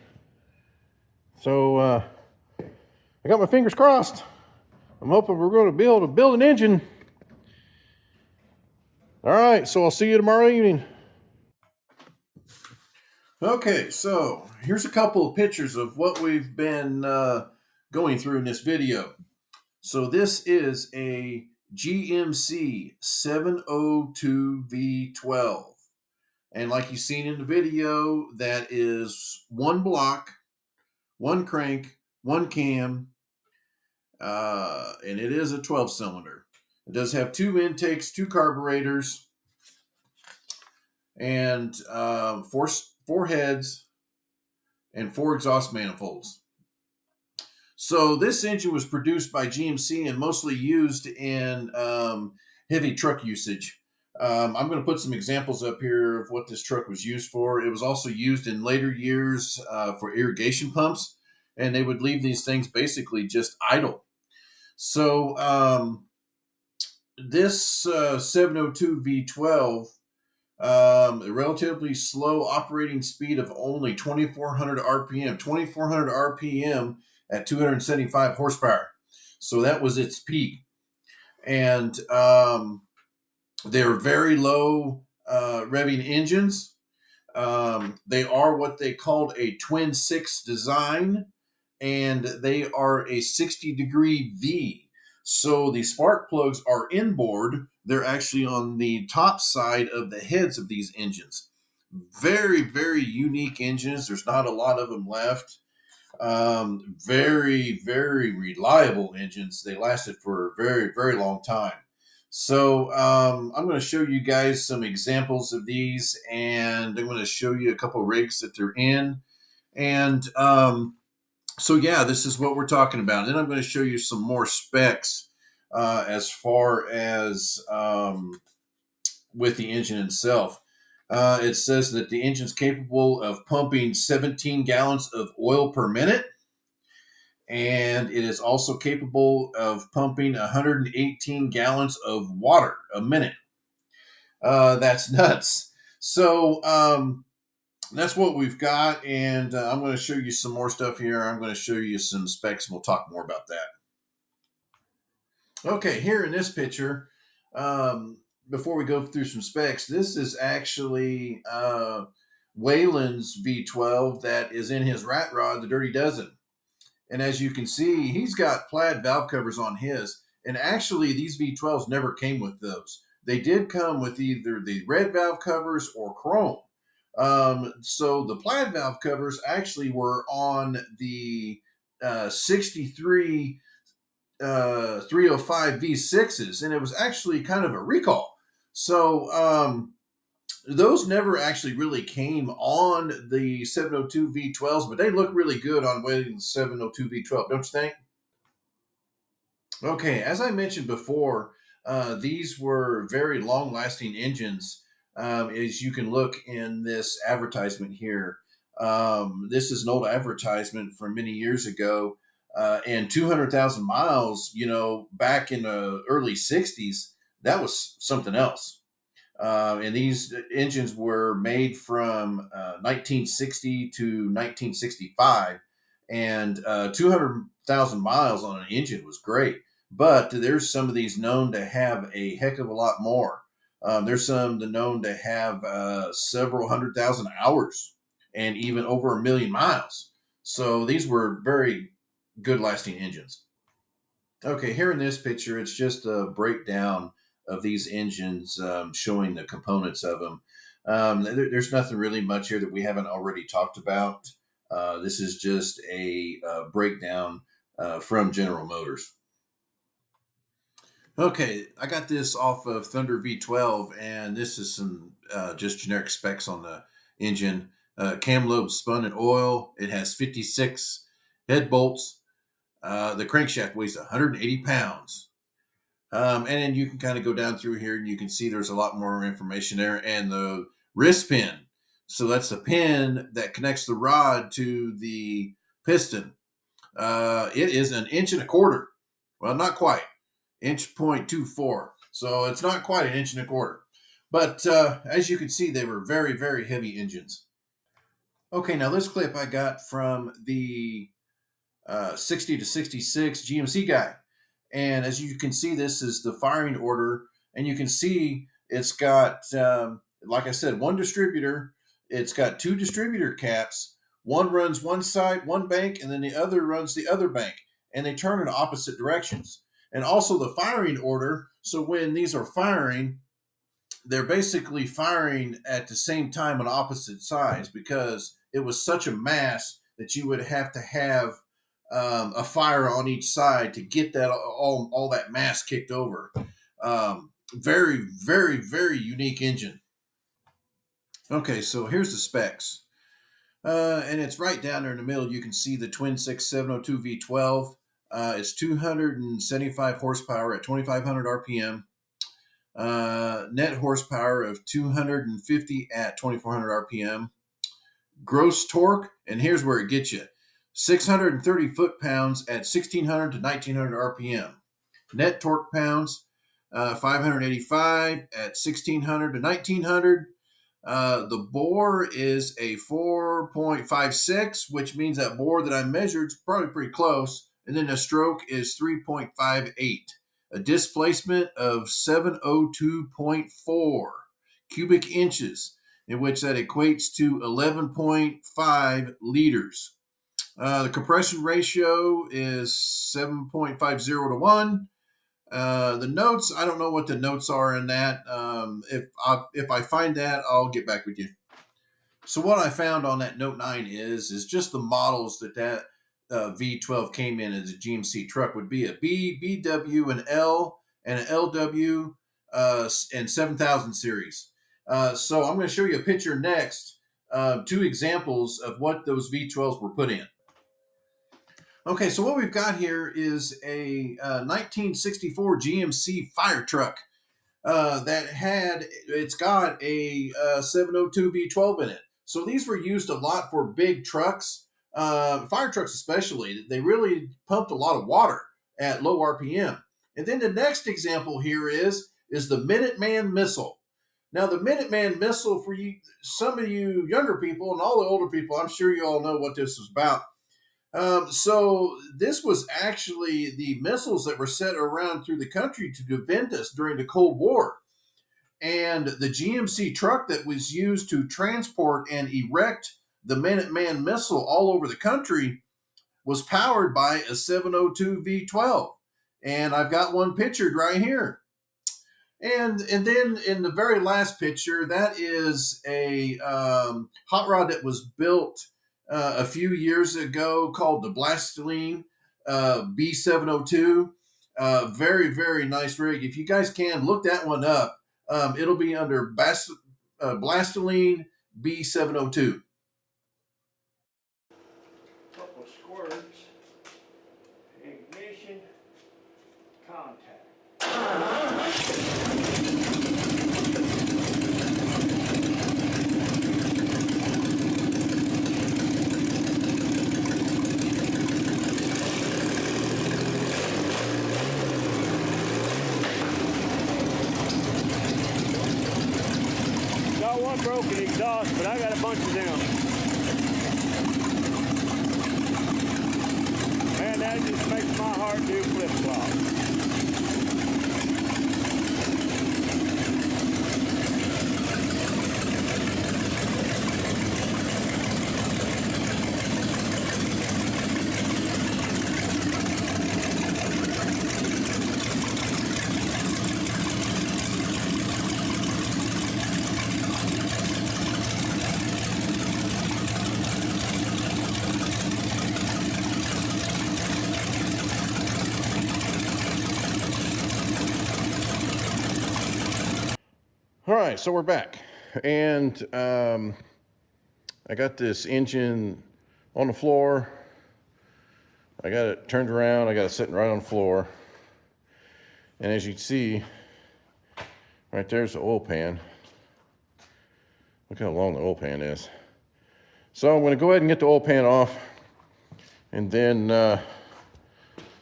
So I got my fingers crossed. I'm hoping we're going to be able to build an engine. All right, so I'll see you tomorrow evening. Okay, so here's a couple of pictures of what we've been going through in this video. So this is a GMC 702V12. And like you've seen in the video, that is one block, one crank, one cam, and it is a 12-cylinder. It does have two intakes, two carburetors, and four heads and four exhaust manifolds. So this engine was produced by GMC and mostly used in heavy truck usage. I'm going to put some examples up here of what this truck was used for. It was also used in later years for irrigation pumps, and they would leave these things basically just idle. So this 702 V12, a relatively slow operating speed of only 2,400 RPM, 2,400 RPM at 275 horsepower. So that was its peak. and they're very low revving engines. They are what they called a twin six design, and they are a 60-degree V. So the spark plugs are inboard. They're actually on the top side of the heads of these engines. Very, very unique engines. There's not a lot of them left. Very, very reliable engines. They lasted for a very, very long time. So I'm going to show you guys some examples of these, and I'm going to show you a couple rigs that they're in. And so yeah, this is what we're talking about. Then I'm going to show you some more specs as far as with the engine itself. It says that the engine's capable of pumping 17 gallons of oil per minute, and it is also capable of pumping 118 gallons of water a minute. That's nuts. So that's what we've got, and I'm going to show you some more stuff here. I'm going to show you some specs, and we'll talk more about that. Okay, here in this picture, before we go through some specs, this is actually Wayland's V12 that is in his rat rod, the Dirty Dozen. And as you can see, he's got plaid valve covers on his. And actually, these V12s never came with those. They did come with either the red valve covers or chrome. So the plaid valve covers actually were on the 63 305 V6s, and it was actually kind of a recall. So those never actually really came on the 702 V12s, but they look really good on the 702 V12, don't you think? Okay, as I mentioned before, these were very long-lasting engines. As you can look in this advertisement here, this is an old advertisement from many years ago, and 200,000 miles. You know, back in the early '60s, that was something else. And these engines were made from 1960 to 1965, and 200,000 miles on an engine was great. But there's some of these known to have a heck of a lot more. There's some known to have several 100,000 hours and even over 1 million miles. So these were very good lasting engines. Okay, here in this picture, it's just a breakdown of these engines, showing the components of them. There's nothing really much here that we haven't already talked about. This is just a breakdown from General Motors. Okay, I got this off of Thunder V12, and this is some just generic specs on the engine. Cam lobe spun in oil. It has 56 head bolts. The crankshaft weighs 180 pounds. And then you can kind of go down through here and you can see there's a lot more information there. And the wrist pin. So that's the pin that connects the rod to the piston. It is 1.25 inches. Well, not quite. 1.24 inches. So it's not quite 1.25 inches. But as you can see, they were very, very heavy engines. Okay, now this clip I got from the 60 to 66 GMC guy. And as you can see, this is the firing order. And you can see it's got, like I said, one distributor. It's got two distributor caps. One runs one side, one bank, and then the other runs the other bank. And they turn in opposite directions. And also the firing order. So when these are firing, they're basically firing at the same time on opposite sides because it was such a mass that you would have to have a fire on each side to get that all that mass kicked over. Very, very, very unique engine. Okay, so here's the specs. And it's right down there in the middle. You can see the twin 6702 V12. It's 275 horsepower at 2,500 RPM. Net horsepower of 250 at 2,400 RPM. Gross torque, and here's where it gets you: 630 foot-pounds at 1,600 to 1,900 RPM. Net torque pounds, 585 at 1,600 to 1,900. The bore is a 4.56, which means that bore that I measured is probably pretty close. And then the stroke is 3.58. a displacement of 702.4 cubic inches, in which that equates to 11.5 liters. The compression ratio is 7.50 to 1. The notes, I don't know what the notes are in that. If I find that, I'll get back with you. So what I found on that Note 9 is just the models that V12 came in as a GMC truck would be a B, BW, an L, and an LW, and 7000 series. So I'm going to show you a picture next, 2 examples of what those V12s were put in. Okay, so what we've got here is a 1964 GMC fire truck it's got a 702 V12 in it. So these were used a lot for big trucks, fire trucks especially. They really pumped a lot of water at low RPM. And then the next example here is the Minuteman missile. Now the Minuteman missile, for you, some of you younger people and all the older people, I'm sure you all know what this was about. So this was actually the missiles that were set around through the country to defend us during the Cold War. And the GMC truck that was used to transport and erect the Minuteman missile all over the country was powered by a 702 V12. And I've got one pictured right here. And then in the very last picture, that is a hot rod that was built a few years ago called the Blastoline B702. Very, very nice rig. If you guys can, look that one up. It'll be under Blastoline B702. Couple squirts, ignition, contact. Got one broken exhaust, but I got a bunch of them. Man, that just makes my heart do flip-flops. All right, so we're back. And I got this engine on the floor. I got it turned around. I got it sitting right on the floor. And as you can see, right there's the oil pan. Look how long the oil pan is. So I'm going to go ahead and get the oil pan off. And then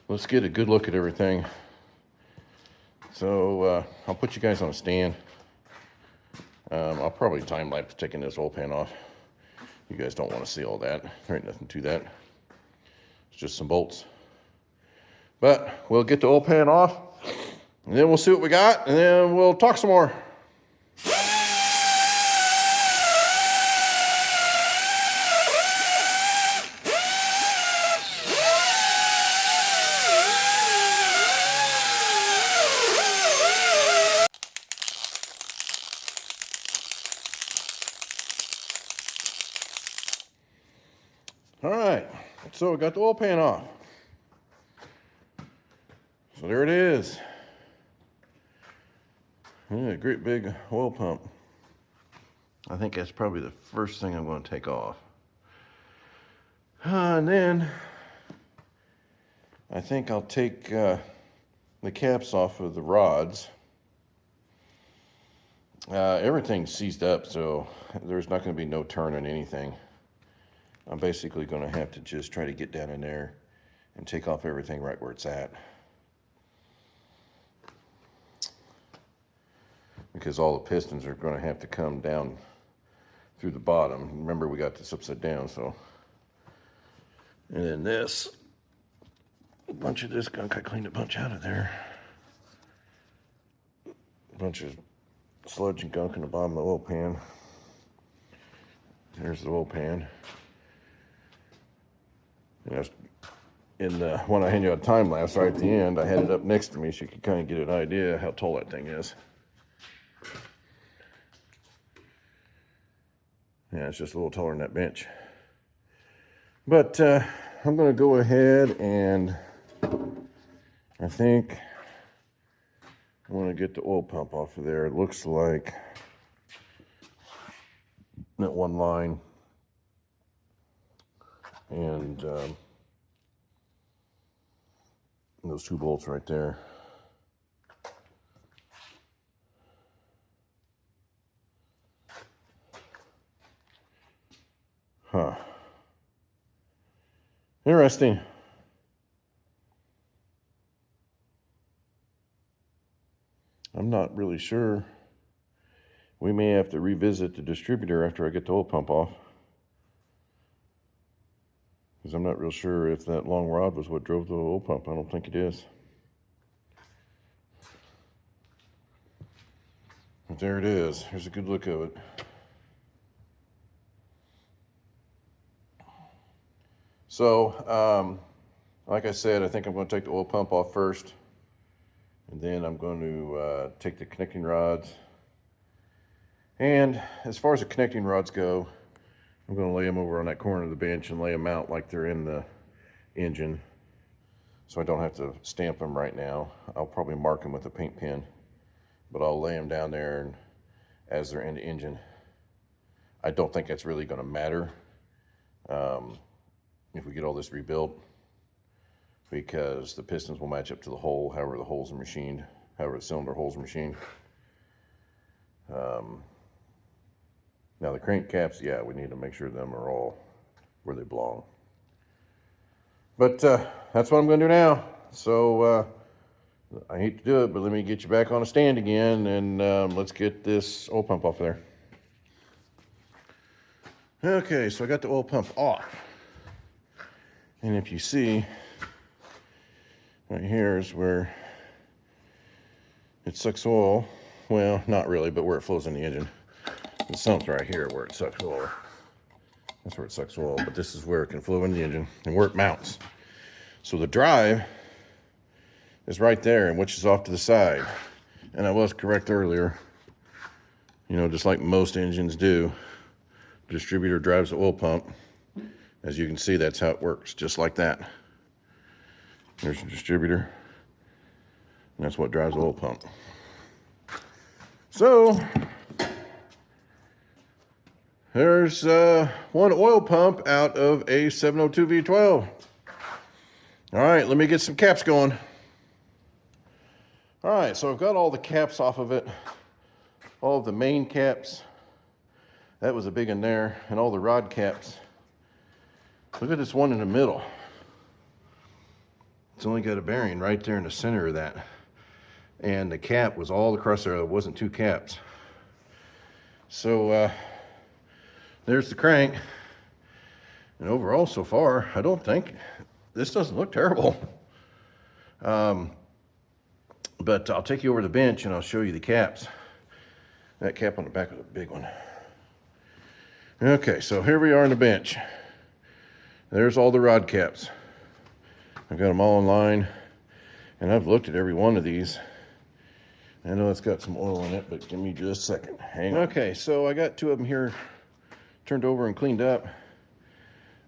let's get a good look at everything. So I'll put you guys on a stand. I'll probably time-lapse taking this oil pan off. You guys don't want to see all that. There ain't nothing to that. It's just some bolts. But we'll get the oil pan off, and then we'll see what we got, and then we'll talk some more. All right, so we got the oil pan off. So there it is. Yeah, a great big oil pump. I think that's probably the first thing I'm going to take off. And then I think I'll take the caps off of the rods. Everything's seized up, so there's not going to be no turn on anything. I'm basically going to have to just try to get down in there and take off everything right where it's at. Because all the pistons are going to have to come down through the bottom. Remember, we got this upside down, so. And then this, a bunch of this gunk, I cleaned a bunch out of there. bunch of sludge and gunk in the bottom of the oil pan. There's the oil pan. And that's in the when I hand you a time lapse right at the end, I had it up next to me so you could kind of get an idea how tall that thing is. Yeah, it's just a little taller than that bench. But I'm going to go ahead and I think I want to get the oil pump off of there. It looks like that one line and those 2 bolts right there. Huh. Interesting. I'm not really sure. We may have to revisit the distributor after I get the oil pump off. Because I'm not real sure if that long rod was what drove the oil pump. I don't think it is. But there it is. Here's a good look of it. So, like I said, I think I'm going to take the oil pump off first. And then I'm going to take the connecting rods. And as far as the connecting rods go, I'm going to lay them over on that corner of the bench and lay them out like they're in the engine. So I don't have to stamp them right now. I'll probably mark them with a paint pen. But I'll lay them down there and as they're in the engine. I don't think that's really going to matter if we get all this rebuilt, because the pistons will match up to the hole, however the holes are machined, however the cylinder holes are machined. Now the crank caps, yeah, we need to make sure them are all where they belong. But that's what I'm going to do now. So I hate to do it, but let me get you back on a stand again, and let's get this oil pump off there. Okay, so I got the oil pump off. And if you see, right here is where it sucks oil. Well, not really, but where it flows in the engine. The sump's right here where it sucks oil. That's where it sucks oil, but this is where it can flow in the engine and where it mounts. So the drive is right there, and which is off to the side. And I was correct earlier. You know, just like most engines do, the distributor drives the oil pump. As you can see, that's how it works, just like that. There's the distributor, and that's what drives the oil pump. So, there's one oil pump out of a 702 V12. All right, let me get some caps going. All right, so I've got all the caps off of it, all of the main caps. That was a big one there, and all the rod caps. Look at this one in the middle. It's only got a bearing right there in the center of that. And the cap was all across there. There wasn't 2 caps. So there's the crank. And overall, so far, I don't think, this doesn't look terrible. But I'll take you over to the bench and I'll show you the caps. That cap on the back was a big one. Okay, so here we are on the bench. There's all the rod caps. I've got them all in line, and I've looked at every one of these. I know it's got some oil in it, but give me just a second. Hang on. Okay, so I got 2 of them here turned over and cleaned up.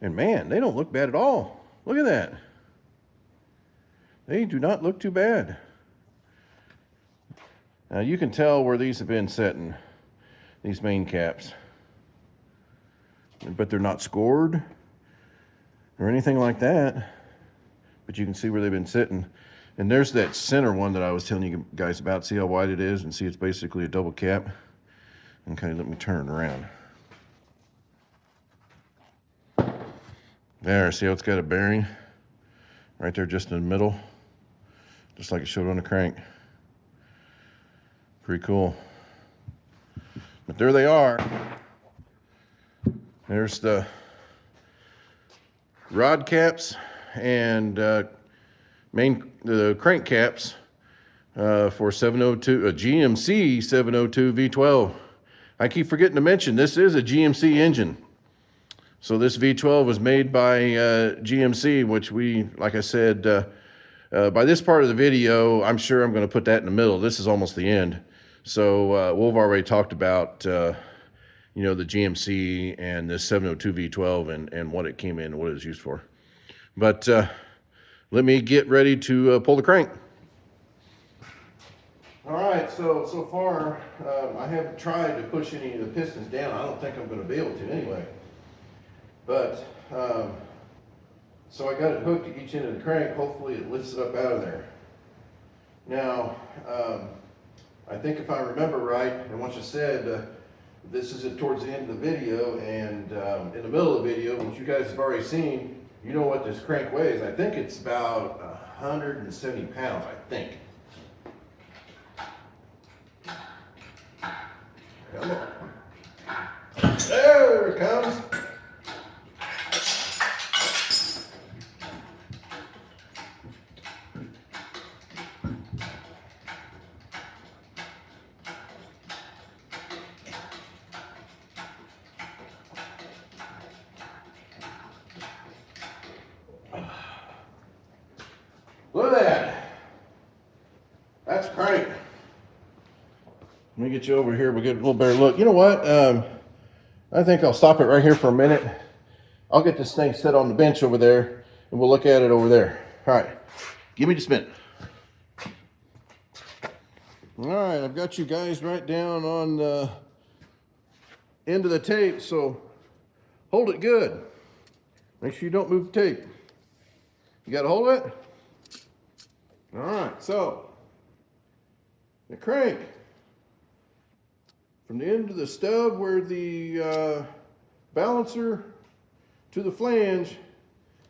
And man, they don't look bad at all. Look at that. They do not look too bad. Now you can tell where these have been setting, these main caps. But they're not scored or anything like that. But you can see where they've been sitting. And there's that center one that I was telling you guys about. See how wide it is, and see it's basically a double cap. Okay, let me turn it around. There, see how it's got a bearing? Right there just in the middle. Just like it showed on the crank. Pretty cool. But there they are. There's the rod caps and the crank caps for 702, a GMC 702 V12. I keep forgetting to mention, this is a GMC engine. So this V12 was made by GMC, which we, like I said, by this part of the video, I'm sure I'm going to put that in the middle. This is almost the end. So we've already talked about, you know, the GMC and this 702 V12 and what it came in and what it was used for. But let me get ready to pull the crank. All right, so far, I haven't tried to push any of the pistons down. I don't think I'm going to be able to anyway. But, so I got it hooked to each end of the crank. Hopefully it lifts it up out of there. Now, I think if I remember right, and what you said, this is towards the end of the video, and in the middle of the video, which you guys have already seen, you know what this crank weighs. I think it's about 170 pounds, I think. Come on. There it comes. Look at that. That's crank. Let me get you over here. We'll get a little better look. You know what? I think I'll stop it right here for a minute. I'll get this thing set on the bench over there, and we'll look at it over there. All right. Give me just a minute. All right. I've got you guys right down on the end of the tape, so hold it good. Make sure you don't move the tape. You got to hold it? All right. So, the crank. From the end of the stub where the balancer to the flange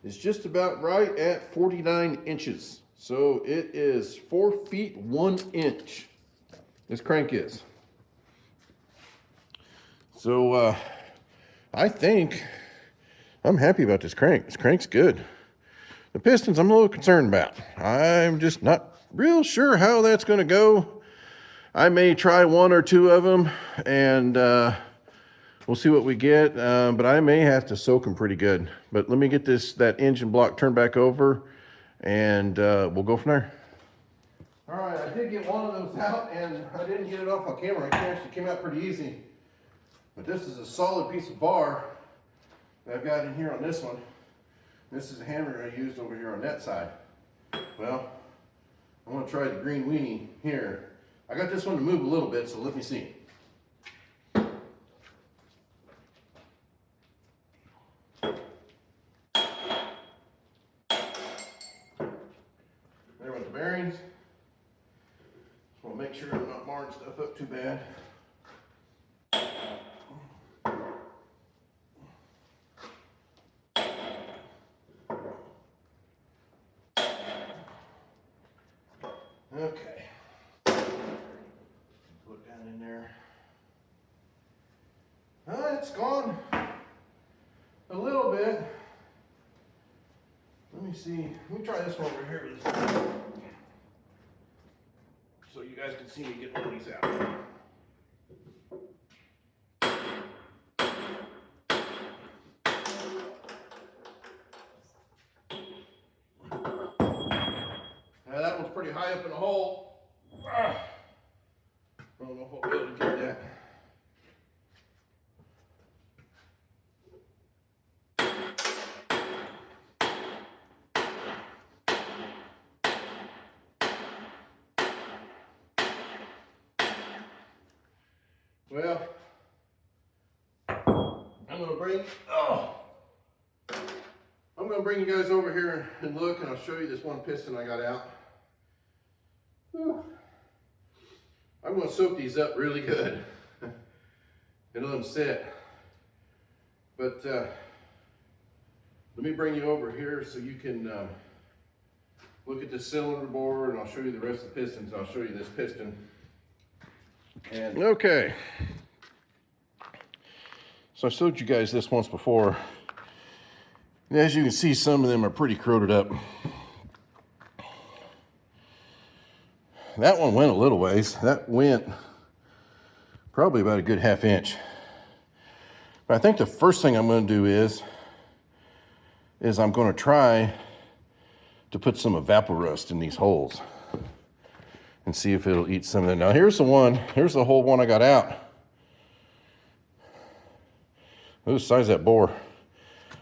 is just about right at 49 inches. So it is 4 feet 1 inch. This crank is. So I think I'm happy about this crank. This crank's good. The pistons I'm a little concerned about. I'm just not real sure how that's going to go. I may try 1 or 2 of them, and we'll see what we get, but I may have to soak them pretty good. But let me get that engine block turned back over, and we'll go from there. All right, I did get one of those out, and I didn't get it off on camera. It actually came out pretty easy. But this is a solid piece of bar that I've got in here on this one. This is a hammer I used over here on that side. Well, I'm going to try the green weenie here. I got this one to move a little bit, so let me see. There went the bearings. Just want to make sure I'm not marring stuff up too bad. Okay. Look down in there. It's gone a little bit. Let me see. Let me try this one over here. So you guys can see me get one of these out. Now that one's pretty high up in the hole. I don't know if I'll be able to get that. Well, I'm gonna bring you guys over here and look, and I'll show you this one piston I got out. Whew. I'm gonna soak these up really good and let them sit. But let me bring you over here so you can look at the cylinder board, and I'll show you the rest of the pistons. I'll show you this piston. And okay, so I showed you guys this once before. And as you can see, some of them are pretty corroded up. that one went a little ways. That went probably about a good 1/2 inch. But I think the first thing I'm going to do is I'm going to try to put some evaporust in these holes and see if it'll eat some of that. Now here's the one, here's the whole one I got out. Look at the size of that bore.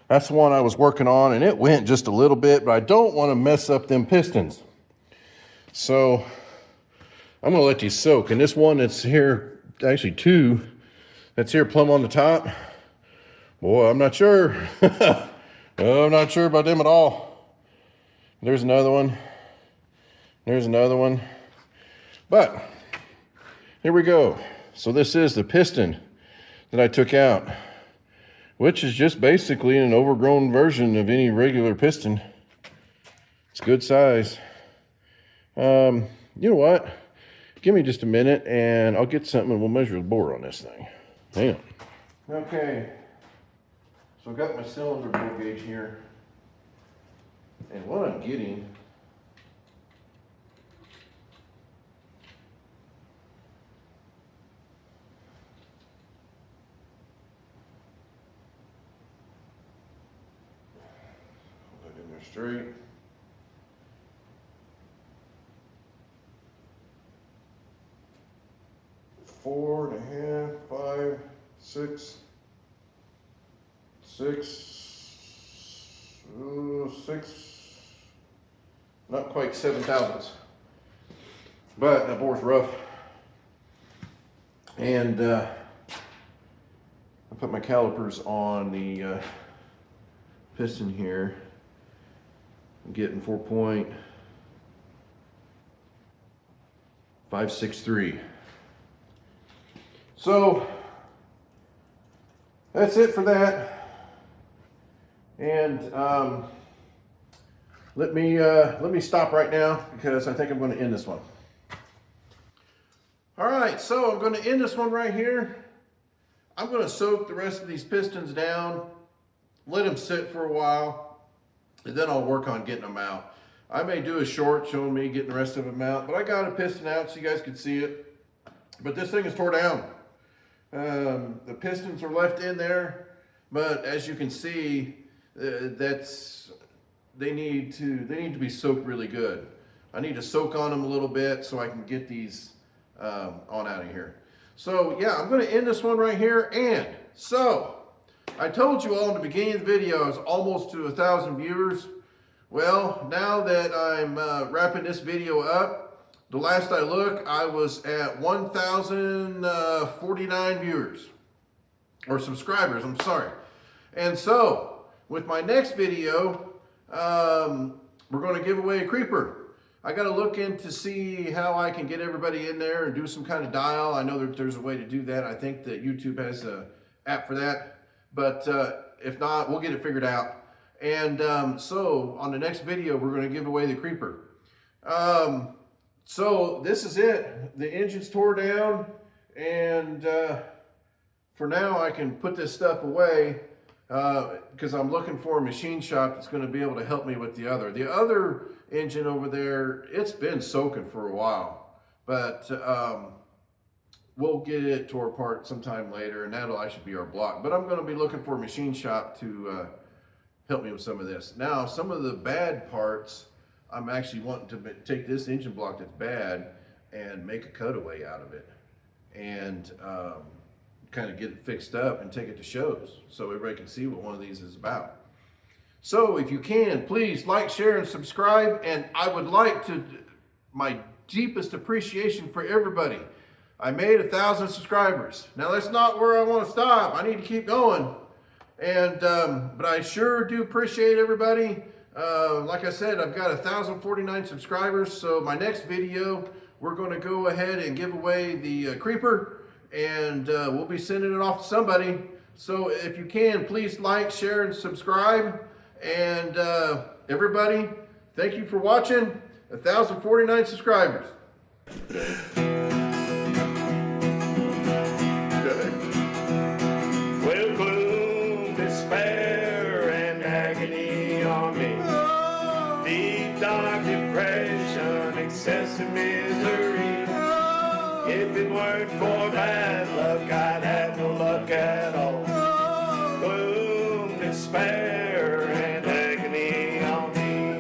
That's the one I was working on, and it went just a little bit, but I don't want to mess up them pistons. So I'm gonna let these soak. And this one that's here, actually 2, that's here plumb on the top, boy, I'm not sure. I'm not sure about them at all. There's another one. There's another one. But here we go. So this is the piston that I took out, which is just basically an overgrown version of any regular piston. It's good size. You know what? Give me just a minute and I'll get something and we'll measure the bore on this thing. Hang on. Okay. So I've got my cylinder bore gauge here. And what I'm getting straight. Four and a half, 5, 6, 6, not quite 7 thousandths. But that bore's rough. And I put my calipers on the piston here. I'm getting 4.563. So that's it for that. And let me stop right now because I think I'm going to end this one. All right, so I'm going to end this one right here. I'm going to soak the rest of these pistons down, let them sit for a while, and then I'll work on getting them out. I may do a short showing me getting the rest of them out, but I got a piston out so you guys can see it. But this thing is tore down. The pistons are left in there, but as you can see, they need to be soaked really good. I need to soak on them a little bit so I can get these on out of here. So yeah, I'm going to end this one right here. And so I told you all in the beginning of the video I was almost to 1,000 viewers. Well, now that I'm wrapping this video up, the last I looked, I was at 1,049 viewers, or subscribers, I'm sorry. And so, with my next video, we're going to give away a creeper. I got to look in to see how I can get everybody in there and do some kind of dial. I know that there's a way to do that. I think that YouTube has an app for that. But if not, we'll get it figured out. And so on the next video, we're going to give away the creeper. So this is it. The engine's tore down. And for now, I can put this stuff away because I'm looking for a machine shop that's going to be able to help me with the other. The other engine over there, it's been soaking for a while. But we'll get it tore apart sometime later, and that'll actually be our block. But I'm going to be looking for a machine shop to help me with some of this. Now, some of the bad parts, I'm actually wanting to take this engine block that's bad and make a cutaway out of it and kind of get it fixed up and take it to shows so everybody can see what one of these is about. So if you can, please like, share, and subscribe. And I would like to, my deepest appreciation for everybody. I made 1,000 subscribers. Now that's not where I want to stop. I need to keep going. And but I sure do appreciate everybody. Like I said, I've got 1,049 subscribers. So my next video, we're going to go ahead and give away the creeper, and we'll be sending it off to somebody. So if you can, please like, share, and subscribe. And everybody, thank you for watching. 1,049 subscribers. Well, gloom, despair, and agony on me. Deep, dark depression, excessive misery. weren't for bad luck, I'd have